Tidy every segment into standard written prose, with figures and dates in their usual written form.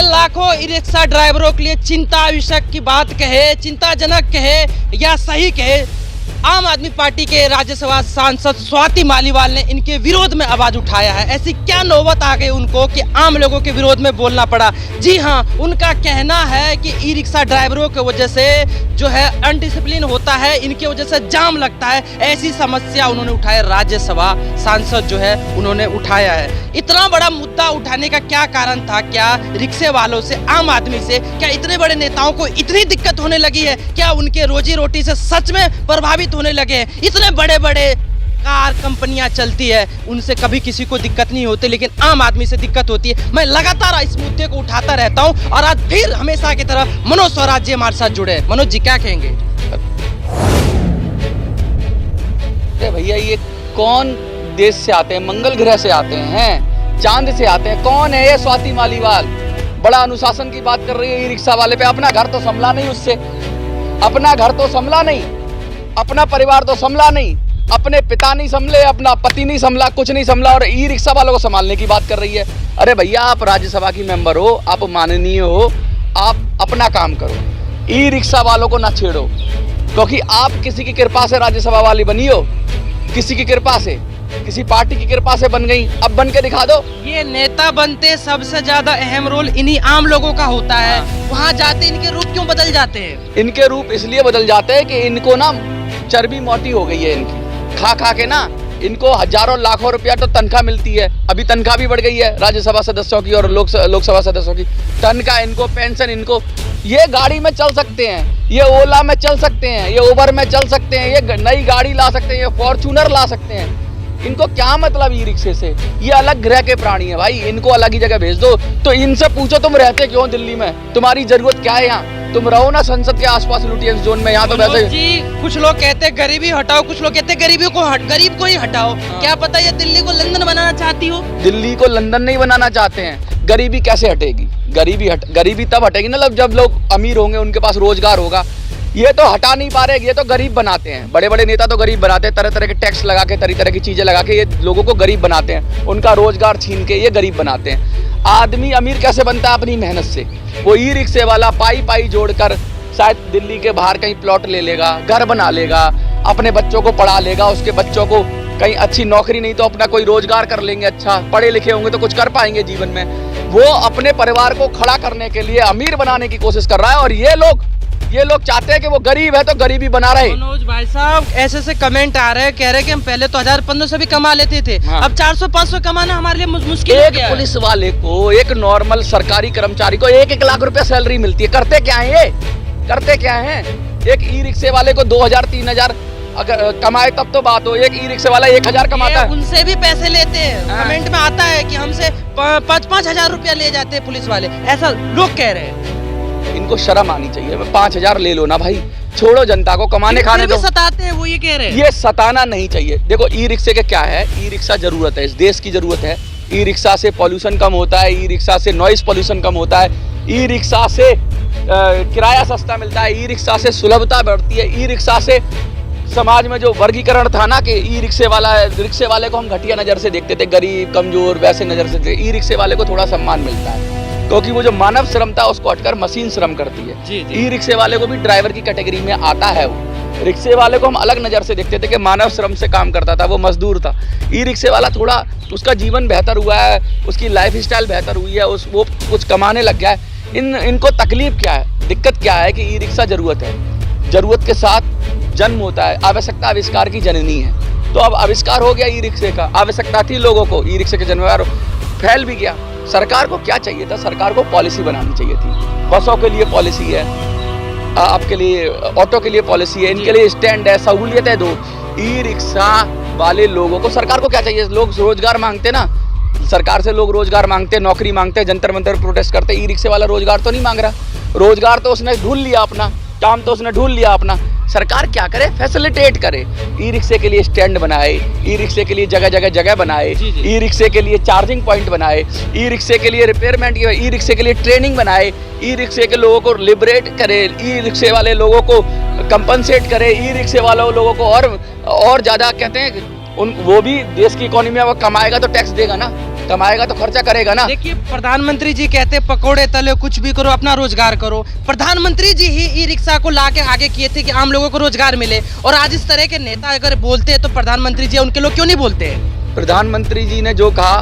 ये लाखों e rickshaw ड्राइवरों के लिए चिंता विषय की बात कहे, चिंताजनक कहे या सही कहे, आम आदमी पार्टी के राज्यसभा सांसद स्वाति मालीवाल ने इनके विरोध में आवाज उठाया है। ऐसी क्या नौबत आ गई उनको कि आम लोगों के विरोध में बोलना पड़ा। जी हाँ, उनका कहना है कि ई रिक्शा ड्राइवरों की वजह से जो है अनडिसिप्लिन होता है, इनकी वजह से जाम लगता है। ऐसी समस्या उन्होंने उठाया, राज्यसभा सांसद जो है उन्होंने उठाया है। इतना बड़ा मुद्दा उठाने का क्या कारण था? क्या रिक्शे वालों से, आम आदमी से, क्या इतने बड़े नेताओं को इतनी दिक्कत होने लगी है? क्या उनके रोजी रोटी से सच में प्रभावित होने लगे हैं? इतने बड़े बड़े कार कंपनियां चलती है, उनसे कभी किसी को दिक्कत नहीं होती, लेकिन आम आदमी से दिक्कत होती है। मैं लगातार इस मुद्दे को उठाता रहता हूं और आज फिर हमेशा की तरह मनोज स्वराज जी हमारे साथ जुड़े। मनोज जी, क्या कहेंगे? भैया, ये कौन देश से आते हैं? मंगल ग्रह से आते हैं, चांद से आते हैं? कौन है ये स्वाति मालीवाल? बड़ा अनुशासन की बात कर रही है ई रिक्शा वाले पे। अपना घर तो संभला नहीं उससे, अपना घर तो संभला नहीं, अपना परिवार तो संभला नहीं, अपने पिता नहीं संभले, अपना पति नहीं संभला, कुछ नहीं संभला, और ई रिक्शा वालों को संभालने की बात कर रही है। अरे भैया, आप राज्यसभा की मेंबर हो, आप माननीय हो, आप अपना काम करो, ई रिक्शा वालों को ना छेड़ो, क्योंकि आप किसी की कृपा से राज्यसभा वाली बनी हो, किसी की कृपा से, किसी पार्टी की कृपा से बन गई। अब बन के दिखा दो। ये नेता बनते सबसे ज्यादा अहम रोल इन्हीं आम लोगों का होता है। वहाँ जाते इनके रूप क्यों बदल जाते हैं? इनके रूप इसलिए बदल जाते हैं कि इनको ना चर्बी मोटी हो गई है इनकी, खा खा के ना इनको हजारों लाखों रुपया तो तनख्वाह मिलती है। अभी तनख्वाह भी बढ़ गई है राज्यसभा सदस्यों की और लोकसभा सदस्यों की। तनख्वाह इनको, पेंशन इनको, ये गाड़ी में चल सकते हैं, ये ओला में चल सकते हैं, ये उबर में चल सकते हैं, ये नई गाड़ी ला सकते हैं, ये फॉर्चूनर ला सकते हैं। इनको क्या मतलब ई रिक्शे से? ये अलग ग्रह के प्राणी है भाई, इनको अलग ही जगह भेज दो। तो इनसे पूछो, तुम रहते क्यों दिल्ली में? तुम्हारी जरूरत क्या है यहाँ? तुम रहो ना संसद के आसपास लुटियंस जोन में। यहाँ तो वैसे जी, कुछ लोग कहते हैं गरीबी हटाओ, कुछ लोग कहते हैं गरीब को ही हटाओ। क्या पता ये दिल्ली को लंदन बनाना चाहती हो? दिल्ली को लंदन नहीं बनाना चाहते हैं। गरीबी कैसे हटेगी? गरीबी तब हटेगी ना जब लोग अमीर होंगे, उनके पास रोजगार होगा। ये तो हटा नहीं पा रहे, ये तो गरीब बनाते हैं। बड़े बड़े नेता तो गरीब बनाते हैं, तरह तरह के टैक्स लगा के, तरह तरह की चीजें लगा के ये लोगों को गरीब बनाते हैं, उनका रोजगार छीन के ये गरीब बनाते हैं। आदमी अमीर कैसे बनता है? अपनी मेहनत से। वो ई रिक्शे वाला पाई पाई जोड़कर शायद दिल्ली के बाहर कहीं प्लॉट ले लेगा, घर बना लेगा, अपने बच्चों को पढ़ा लेगा, उसके बच्चों को कहीं अच्छी नौकरी नहीं तो अपना कोई रोजगार कर लेंगे, अच्छा पढ़े लिखे होंगे तो कुछ कर पाएंगे जीवन में। वो अपने परिवार को खड़ा करने के लिए अमीर बनाने की कोशिश कर रहा है, और ये लोग चाहते हैं कि वो गरीब है तो गरीबी बना रहे। मनोज भाई साहब, ऐसे कमेंट आ रहे हैं, कह रहे हैं कि हम पहले तो 1000-1500 भी कमा लेते थे। हाँ। अब 400-500 कमाना हमारे लिए मुश्किल हो गया है। पुलिस वाले को, एक नॉर्मल सरकारी कर्मचारी को 1-1 लाख रुपया सैलरी मिलती है। करते क्या है ये? करते क्या है? एक ई रिक्शे वाले को 2000-3000 अगर कमाए तब तो बात हो। एक ई रिक्शे वाला 1000 कमाता है, उनसे भी पैसे लेते हैं। कमेंट में आता है कि हमसे 5-5 हजार रुपया ले जाते हैं पुलिस वाले, ऐसा लोग कह रहे हैं। इनको शर्म आनी चाहिए। 5000 ले लो ना भाई, छोड़ो जनता को कमाने खाने दो। सताते हैं वो, ये कह रहे हैं। ये सताना नहीं चाहिए। देखो, ई रिक्शे के क्या है, ई रिक्शा जरूरत है, इस देश की जरूरत है। ई रिक्शा से पॉल्यूशन कम होता है, ई रिक्शा से नॉइस पॉल्यूशन कम होता है, ई रिक्शा से किराया सस्ता मिलता है, ई रिक्शा से सुलभता बढ़ती है, ई रिक्शा से समाज में जो वर्गीकरण था ना कि ई रिक्शे वाले को हम घटिया नज़र से देखते थे, गरीब कमजोर वैसे नज़र से थे, ई रिक्शे वाले को थोड़ा सम्मान मिलता है, क्योंकि वो जो मानव श्रम था उसको हटकर मशीन श्रम करती है। ई रिक्शे वाले को भी ड्राइवर की कैटेगरी में आता है। वो रिक्शे वाले को हम अलग नज़र से देखते थे कि मानव श्रम से काम करता था, वो मजदूर था। ई रिक्शे वाला थोड़ा उसका जीवन बेहतर हुआ है, उसकी लाइफ स्टाइल बेहतर हुई है, वो कुछ कमाने लग गया है। इनको तकलीफ क्या है, दिक्कत क्या है कि ई रिक्शा जरूरत है, जरूरत के साथ जन्म होता है, आवश्यकता आविष्कार की जननी है। तो अब आविष्कार हो गया ई रिक्शे का, आवश्यकता थी लोगों को, ई रिक्शे के जन्मवार फैल भी गया। सरकार को क्या चाहिए था? सरकार को पॉलिसी बनानी चाहिए थी। बसों के लिए पॉलिसी है, आपके लिए ऑटो के लिए पॉलिसी है, इनके लिए स्टैंड है, सहूलियतें दो। ई रिक्शा वाले लोगों को सरकार को क्या चाहिए? लोग रोजगार मांगते ना, सरकार से लोग रोजगार मांगते, नौकरी मांगते, जंतर मंतर प्रोटेस्ट करते। ई रिक्शे वाला रोजगार तो नहीं मांग रहा, रोजगार तो उसने ढूंढ लिया अपना, काम तो उसने ढूंढ लिया अपना। सरकार क्या करे? फैसिलिटेट करे, ई रिक्शे के लिए स्टैंड बनाए, ई रिक्शे के लिए जगह बनाए, ई रिक्शे के लिए चार्जिंग पॉइंट बनाए, ई रिक्शे के लिए रिपेयरमेंट, ई रिक्शे के लिए ट्रेनिंग बनाए, ई रिक्शे के लोगों को लिबरेट करे, ई रिक्शे वाले लोगों को कंपनसेट करे, ई रिक्शे वाले लोगों को और ज़्यादा कहते हैं वो भी देश की इकोनॉमी में वो कमाएगा तो टैक्स देगा ना, कमाएगा तो खर्चा करेगा ना। देखिए, प्रधानमंत्री जी कहते हैं पकोड़े तले कुछ भी करो, अपना रोजगार करो। प्रधानमंत्री जी ही ई रिक्शा को लाके आगे किए थे कि आम लोगों को रोजगार मिले, और आज इस तरह के नेता अगर बोलते हैं तो प्रधानमंत्री जी उनके लोग क्यों नहीं बोलते हैं? प्रधानमंत्री जी ने जो कहा,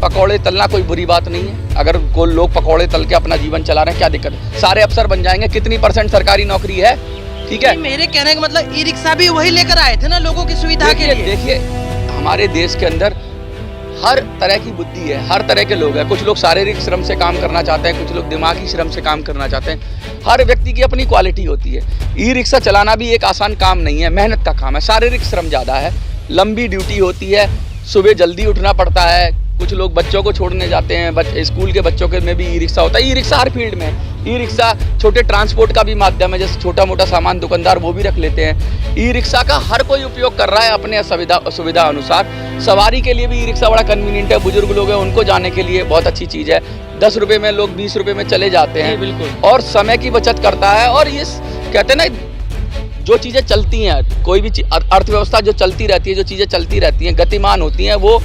पकौड़े तलना कोई बुरी बात नहीं है। अगर कोई लोग पकौड़े तल के अपना जीवन चला रहे हैं, क्या दिक्कत है? सारे अफसर बन जाएंगे। कितनी % सरकारी नौकरी है, ठीक है। मेरे कहने का मतलब ई रिक्शा भी वही लेकर आए थे ना लोगों की सुविधा के लिए। देखिए, हमारे देश के अंदर हर तरह की बुद्धि है, हर तरह के लोग हैं। कुछ लोग शारीरिक श्रम से काम करना चाहते हैं, कुछ लोग दिमागी श्रम से काम करना चाहते हैं। हर व्यक्ति की अपनी क्वालिटी होती है। ई रिक्शा चलाना भी एक आसान काम नहीं है, मेहनत का काम है, शारीरिक श्रम ज़्यादा है, लंबी ड्यूटी होती है, सुबह जल्दी उठना पड़ता है। कुछ लोग बच्चों को छोड़ने जाते हैं, स्कूल के बच्चों के में भी ई रिक्शा होता है। ई रिक्शा हर फील्ड में है। ई रिक्शा छोटे ट्रांसपोर्ट का भी माध्यम है, जैसे छोटा मोटा सामान दुकानदार वो भी रख लेते हैं। ई रिक्शा का हर कोई उपयोग कर रहा है अपने सुविधा अनुसार। सवारी के लिए भी ई रिक्शा बड़ा कन्वीनियंट है। बुजुर्ग लोग हैं, उनको जाने के लिए बहुत अच्छी चीज़ है। 10 रुपये में लोग 20 रुपये में चले जाते हैं, बिल्कुल। और समय की बचत करता है। और ये कहते हैं ना, जो चीज़ें चलती हैं, कोई भी अर्थव्यवस्था जो चलती रहती है, जो चीज़ें चलती रहती हैं, गतिमान होती हैं, वो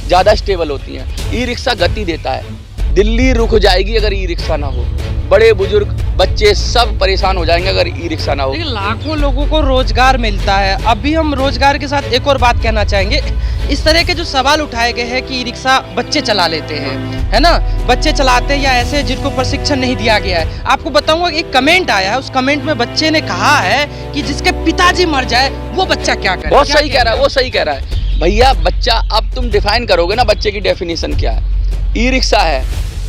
ज़्यादा स्टेबल होती हैं। ई रिक्शा गति देता है। दिल्ली रुक जाएगी अगर ई रिक्शा ना हो। बड़े बुजुर्ग बच्चे सब परेशान हो जाएंगे अगर ई रिक्शा ना हो। लेकिन लाखों लोगों को रोजगार मिलता है। अभी हम रोजगार के साथ एक और बात कहना चाहेंगे। इस तरह के जो सवाल उठाए गए हैं कि ई रिक्शा बच्चे चला लेते हैं, है ना, बच्चे चलाते हैं या ऐसे जिनको प्रशिक्षण नहीं दिया गया है। आपको बताऊंगा, एक कमेंट आया है, उस कमेंट में बच्चे ने कहा है कि जिसके पिताजी मर जाए वो बच्चा क्या करे। बहुत सही कह रहा है, वो सही कह रहा है भैया। बच्चा, अब तुम डिफाइन करोगे ना बच्चे की डेफिनेशन क्या है। ई रिक्शा है,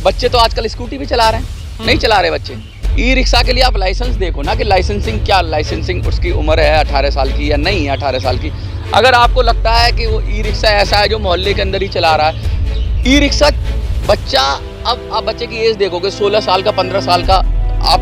बच्चे तो आजकल स्कूटी भी चला रहे हैं, नहीं चला रहे बच्चे। ई रिक्शा के लिए आप लाइसेंस देखो ना कि लाइसेंसिंग क्या, लाइसेंसिंग उसकी उम्र है 18 साल की या नहीं है 18 साल की। अगर आपको लगता है कि वो ई रिक्शा ऐसा है जो मोहल्ले के अंदर ही चला रहा है, ई रिक्शा बच्चा, अब आप बच्चे की एज देखोगे 16 साल का, 15 साल का। आप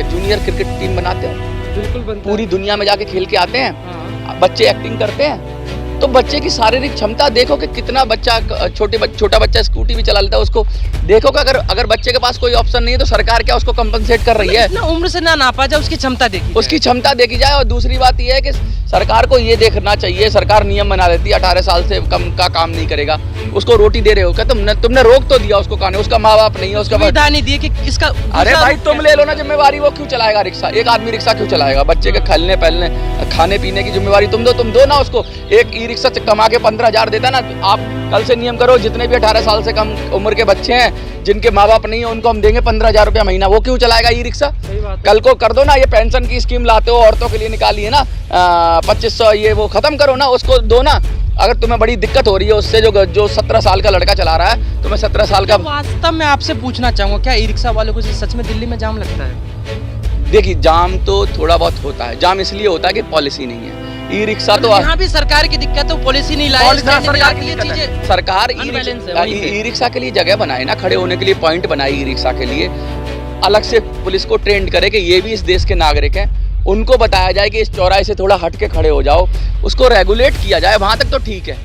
जूनियर क्रिकेट टीम बनाते हो, बिल्कुल, पूरी दुनिया में जाके खेल के आते हैं, बच्चे एक्टिंग करते हैं। तो बच्चे की शारीरिक क्षमता देखो कि कितना बच्चा, छोटा बच्चा स्कूटी भी चला लेता है। उसको देखो कि अगर बच्चे के पास कोई ऑप्शन नहीं है तो सरकार क्या उसको कंपनसेट कर रही है। उम्र से ना नापा जाए, उसकी क्षमता देखी, उसकी क्षमता देखी जाए। और दूसरी बात यह है कि सरकार को ये देखना चाहिए, सरकार नियम बना देती है 18 साल से कम का काम नहीं करेगा। उसको रोटी दे रहे हो क्या तुमने रोक तो दिया उसको खाने, उसका माँ बाप नहीं है, उसका सुविधा नहीं दी कि इसका। अरे भाई तुम ले लो ना जिम्मेवारी, वो क्यों चलाएगा रिक्शा? एक आदमी रिक्शा क्यों चलाएगा? बच्चे के खेलने पहलने खाने पीने की जिम्मेवारी तुम दो ना उसको। एक ई रिक्शा कमा के 15,000 देता ना। आप कल से नियम करो, जितने भी 18 साल से कम उम्र के बच्चे हैं जिनके माँ बाप नहीं है, उनको हम देंगे 15,000 रुपया महीना। वो क्यों चलाएगा ई रिक्शा? कल को कर दो ना, ये पेंशन की स्कीम लाते हो, औरतों के लिए निकाली है ना 2500, ये वो खत्म करो ना, उसको दो ना। अगर तुम्हें बड़ी दिक्कत हो रही है उससे, जो 17 साल का लड़का चला रहा है, तुम्हें 17 साल का। वास्तव में आपसे पूछना चाहूंगा, क्या ई रिक्शा वालों को सच में दिल्ली में जाम लगता है? देखिए, जाम तो थोड़ा बहुत होता है। जाम इसलिए होता है कि पॉलिसी नहीं है। ई रिक्शा तो यहाँ भी सरकार की दिक्कत है, पॉलिसी नहीं लाई, सरकार ई रिक्शा के लिए जगह बनाए ना, खड़े होने के लिए पॉइंट बनाए ई रिक्शा के लिए। अलग से पुलिस को ट्रेंड करे कि ये भी इस देश के नागरिक हैं। उनको बताया जाए कि इस चौराहे से थोड़ा हट के खड़े हो जाओ, उसको रेगुलेट किया जाए, वहां तक तो ठीक है।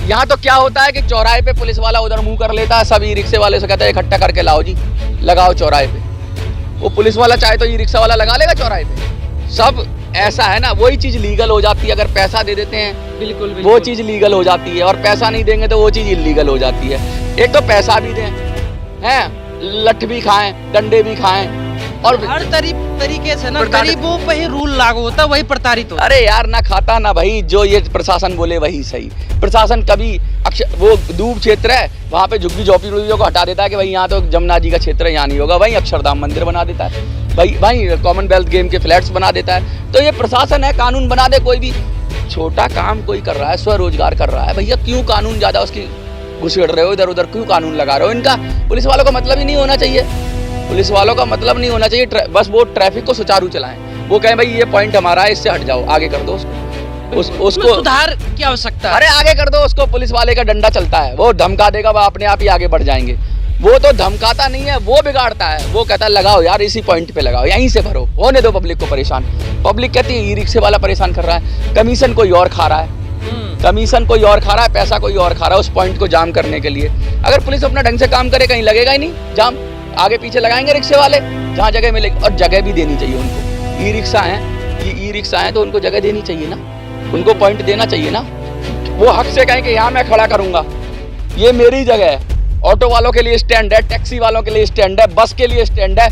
यहाँ तो क्या होता है कि चौराहे पे पुलिस वाला उधर मुंह कर लेता है, सब ई रिक्शे वाले से कहता है इकट्ठा करके लाओ जी, लगाओ चौराहे पे। वो पुलिस वाला चाहे तो ई रिक्शा वाला लगा लेगा चौराहे पे। सब ऐसा है ना, वही चीज लीगल हो जाती है अगर पैसा दे देते हैं। बिल्कुल। वो चीज लीगल हो जाती है, और पैसा नहीं देंगे तो वो चीज इलीगल हो जाती है। एक तो पैसा भी दें, हैं, लठ भी खाएं, डंडे भी खाएं, और हर तरीके से ना गरीबों पे ही रूल लागू होता है, वही प्रताड़ित होता है। अरे यार, ना खाता ना भाई, जो ये प्रशासन बोले वही सही। प्रशासन कभी वो दूब क्षेत्र है, वहाँ पे झुग्गी झोपड़ियों को हटा देता है कि भाई यहाँ तो जमुना जी का क्षेत्र है, यहाँ नहीं होगा। वहीं अक्षरधाम मंदिर बना देता है, भाई कॉमनवेल्थ गेम के फ्लैट्स बना देता है। तो ये प्रशासन है, कानून बना दे। कोई भी छोटा काम कोई कर रहा है, स्वरोजगार कर रहा है, भैया क्यों कानून ज्यादा उसकी घुसेड़ रहे हो, इधर उधर क्यों कानून लगा रहे हो? इनका पुलिस वालों का मतलब ही नहीं होना चाहिए। पुलिस वालों का मतलब नहीं होना चाहिए, बस वो ट्रैफिक को सुचारू चलाएं। वो कहें भाई ये पॉइंट हमारा है, इससे हट जाओ, आगे कर दो उसको सुधार की आवश्यकता है। अरे आगे कर दो उसको। पुलिस वाले का डंडा चलता है, वो धमका देगा, वो अपने आप ही आगे बढ़ जाएंगे। वो तो धमकाता नहीं है, वो बिगाड़ता है। वो कहता है लगाओ यार, इसी पॉइंट पे लगाओ, यहीं से भरो, होने दो पब्लिक को परेशान। पब्लिक कहती है ई रिक्शे वाला परेशान कर रहा है, कमीशन कोई और खा रहा है, कमीशन कोई और खा रहा है, पैसा कोई और खा रहा है उस पॉइंट को जाम करने के लिए। अगर पुलिस अपना ढंग से काम करे, कहीं लगेगा ही नहीं जाम। आगे पीछे लगाएंगे रिक्शे वाले जहाँ जगह मिलेगी, और जगह भी देनी चाहिए उनको। ई रिक्शा है, ये ई रिक्शा है तो उनको जगह देनी चाहिए ना, उनको पॉइंट देना चाहिए ना। वो हक से कहें कि यहाँ मैं खड़ा करूंगा, ये मेरी जगह है। ऑटो वालों के लिए स्टैंड है, टैक्सी वालों के लिए स्टैंड है, बस के लिए स्टैंड है,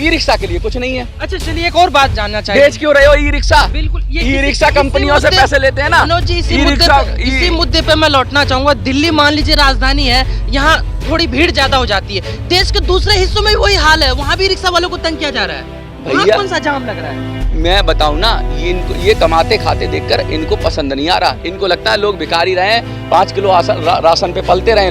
ई रिक्शा के लिए कुछ नहीं है। अच्छा चलिए एक और बात जानना चाहिए। बेच क्यों रहे हो ई रिक्शा? बिल्कुल, ई रिक्शा कंपनियों से पैसे लेते हैं ना। मनोज जी, इसी मुद्दे पे मैं लौटना चाहूंगा। दिल्ली मान लीजिए राजधानी है, यहाँ थोड़ी भीड़ ज्यादा हो जाती है। देश के दूसरे हिस्सों में भी वही हाल है, वहाँ भी रिक्शा वालों को तंग किया जा रहा है। वहाँ भैया कौन सा जाम लग रहा है? मैं बताऊं ना, ये कमाते खाते देखकर इनको पसंद नहीं आ रहा। इनको लगता है लोग भिखारी रहे, 5 किलो राशन पे पलते रहे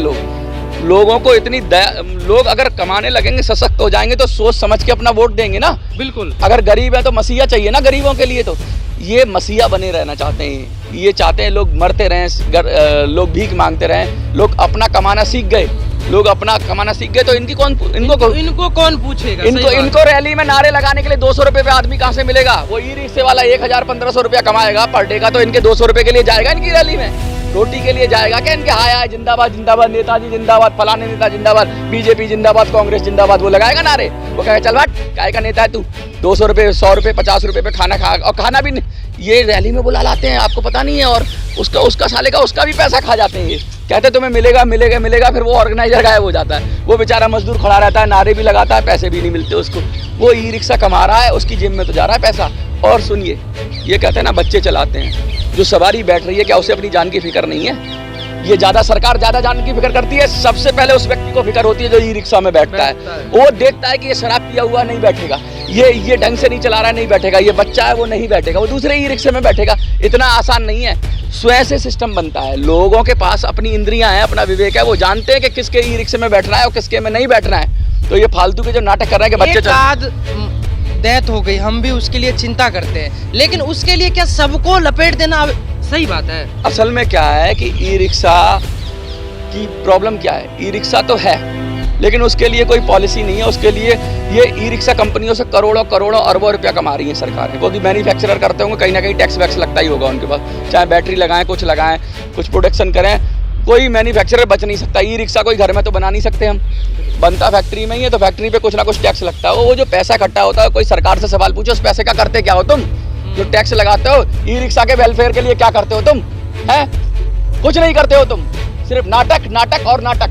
लोगों को इतनी दया। लोग अगर कमाने लगेंगे, सशक्त हो जाएंगे तो सोच समझ के अपना वोट देंगे ना। बिल्कुल। अगर गरीब है तो मसीहा चाहिए ना गरीबों के लिए। तो ये मसीहा बने रहना चाहते हैं। ये चाहते हैं लोग मरते रहें, लोग भीख मांगते रहें। लोग अपना कमाना सीख गए, तो इनको कौन पूछेगा? इनको रैली में नारे लगाने के लिए 200 रुपए पे आदमी कहाँ से मिलेगा? वो ई रिक्शे वाला 1000-1500 रुपया कमाएगा पर डे का, तो इनके 200 रुपए के लिए जाएगा इनकी रैली में? रोटी के लिए जाएगा क्या इनके? हाय हाय जिंदाबाद जिंदाबाद, नेताजी जिंदाबाद, फलाने नेता जिंदाबाद, बीजेपी जिंदाबाद, कांग्रेस जिंदाबाद, वो लगाएगा नारे। वो कहेगा चल बात काय का नेता है तू, 200 रुपए 100 रुपए 50 रुपए पे खाना खा, और खाना भी ये रैली में बुला लाते हैं, आपको पता नहीं है। और उसका साले का उसका भी पैसा खा जाते हैं। ये कहते तुम्हें मिलेगा मिलेगा मिलेगा, फिर वो ऑर्गेनाइजर गायब हो जाता है। वो बेचारा मजदूर खड़ा रहता है, नारे भी लगाता है, पैसे भी नहीं मिलते उसको। वो ई रिक्शा कमा रहा है, उसकी जेब में तो जा रहा है पैसा। और सुनिए, ये कहते हैं ना बच्चे चलाते हैं, जो सवारी बैठ रही है क्या उसे अपनी जान की फिक्र नहीं है? ये सरकार ज्यादा जान की फिक्र करती है। सबसे पहले उस व्यक्ति को फिक्र होती है जो ई रिक्शा में बैठता है। वो देखता है कि ये शराब पिया हुआ नहीं बैठेगा, ये ढंग से नहीं चला रहा नहीं बैठेगा, ये बच्चा है वो नहीं बैठेगा, वो दूसरे ई रिक्शे में बैठेगा। इतना आसान नहीं है। स्वयं से सिस्टम बनता है। लोगों के पास अपनी इंद्रियां हैं, अपना विवेक है, वो जानते हैं कि किसके ई रिक्शे में बैठना है और किसके में नहीं बैठना है। तो ये फालतू के जो नाटक कर रहे हैं कि बच्चे डेथ हो गई, हम भी उसके लिए चिंता करते हैं, लेकिन उसके लिए क्या सबको लपेट देना सही बात है? असल में क्या है कि ई रिक्शा की प्रॉब्लम क्या है? ई रिक्शा तो है, लेकिन उसके लिए कोई पॉलिसी नहीं है। उसके लिए ये ई रिक्शा कंपनियों से करोड़ों अरबों रुपया कमा रही है सरकारें, क्योंकि मैन्युफैक्चरर करते होंगे, कहीं ना कहीं टैक्स वैक्स लगता ही होगा उनके पास। चाहे बैटरी लगाएं, कुछ प्रोडक्शन करें, कोई मैन्युफैक्चरर बच नहीं सकता। ई रिक्शा कोई घर में तो बना नहीं सकते हम, बनता फैक्ट्री में ही है, तो फैक्ट्री पे कुछ ना कुछ टैक्स लगता है। वो जो पैसा इकट्ठा होता है, कोई सरकार से सवाल पूछो उस पैसे का करते क्या हो तुम? जो टैक्स लगाते हो ई रिक्शा के वेलफेयर के लिए क्या करते हो तुम? हैं? कुछ नहीं करते हो तुम, सिर्फ नाटक और नाटक।